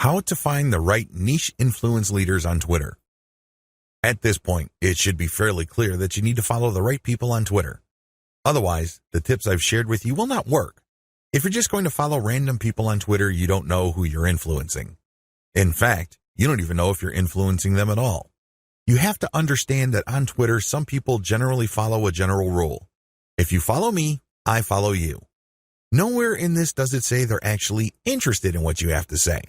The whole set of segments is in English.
How to find the right niche influence leaders on Twitter. At this point, it should be fairly clear that you need to follow the right people on Twitter. Otherwise, the tips I've shared with you will not work. If you're just going to follow random people on Twitter, you don't know who you're influencing. In fact, you don't even know if you're influencing them at all. You have to understand that on Twitter, some people generally follow a general rule. If you follow me, I follow you. Nowhere in this does it say they're actually interested in what you have to say.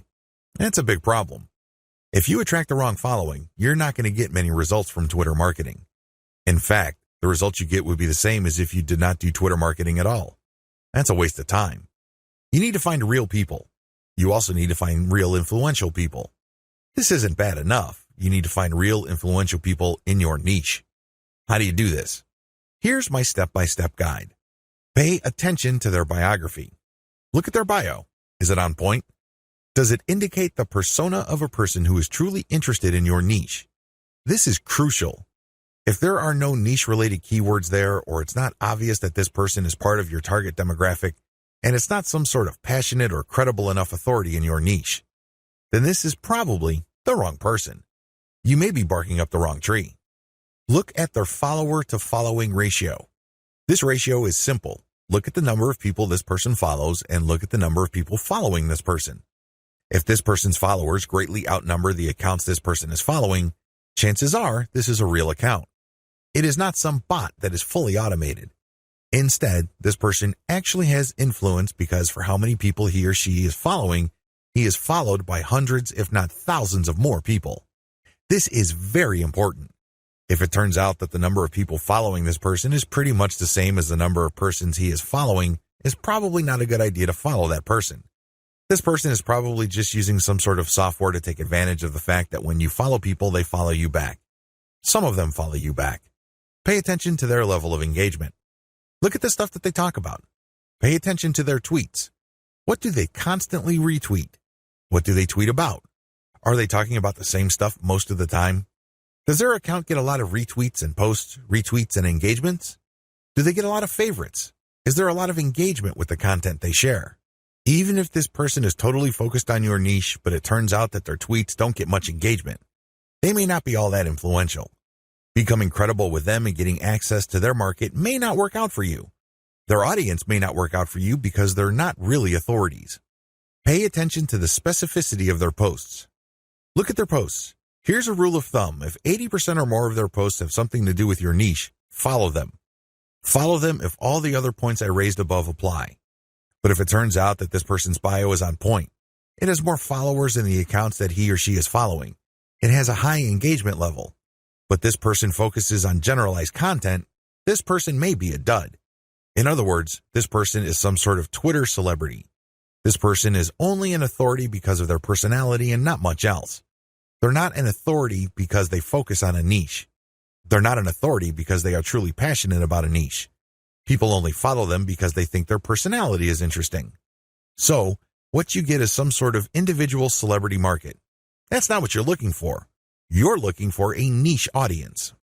That's a big problem. If you attract the wrong following, you're not going to get many results from Twitter marketing. In fact, the results you get would be the same as if you did not do Twitter marketing at all. That's a waste of time. You need to find real people. You also need to find real influential people. This isn't bad enough. You need to find real influential people in your niche. How do you do this? Here's my step-by-step guide. Pay attention to their biography. Look at their bio. Is it on point? Does it indicate the persona of a person who is truly interested in your niche? This is crucial. If there are no niche-related keywords there, or it's not obvious that this person is part of your target demographic, and it's not some sort of passionate or credible enough authority in your niche, then this is probably the wrong person. You may be barking up the wrong tree. Look at their follower-to-following ratio. This ratio is simple. Look at the number of people this person follows and look at the number of people following this person. If this person's followers greatly outnumber the accounts this person is following, chances are this is a real account. It is not some bot that is fully automated. Instead, this person actually has influence because for how many people he or she is following, he is followed by hundreds, if not thousands of more people. This is very important. If it turns out that the number of people following this person is pretty much the same as the number of persons he is following, it's probably not a good idea to follow that person. This person is probably just using some sort of software to take advantage of the fact that when you follow people, they follow you back. Some of them follow you back. Pay attention to their level of engagement. Look at the stuff that they talk about. Pay attention to their tweets. What do they constantly retweet? What do they tweet about? Are they talking about the same stuff most of the time? Does their account get a lot of retweets and posts, retweets and engagements? Do they get a lot of favorites? Is there a lot of engagement with the content they share? Even if this person is totally focused on your niche, but it turns out that their tweets don't get much engagement, they may not be all that influential. Becoming credible with them and getting access to their market may not work out for you. Their audience may not work out for you because they're not really authorities. Pay attention to the specificity of their posts. Look at their posts. Here's a rule of thumb. If 80% or more of their posts have something to do with your niche, follow them. Follow them if all the other points I raised above apply. But if it turns out that this person's bio is on point, it has more followers than the accounts that he or she is following, it has a high engagement level, but this person focuses on generalized content, this person may be a dud. In other words, this person is some sort of Twitter celebrity. This person is only an authority because of their personality and not much else. They're not an authority because they focus on a niche. They're not an authority because they are truly passionate about a niche. People only follow them because they think their personality is interesting. So, what you get is some sort of individual celebrity market. That's not what you're looking for. You're looking for a niche audience.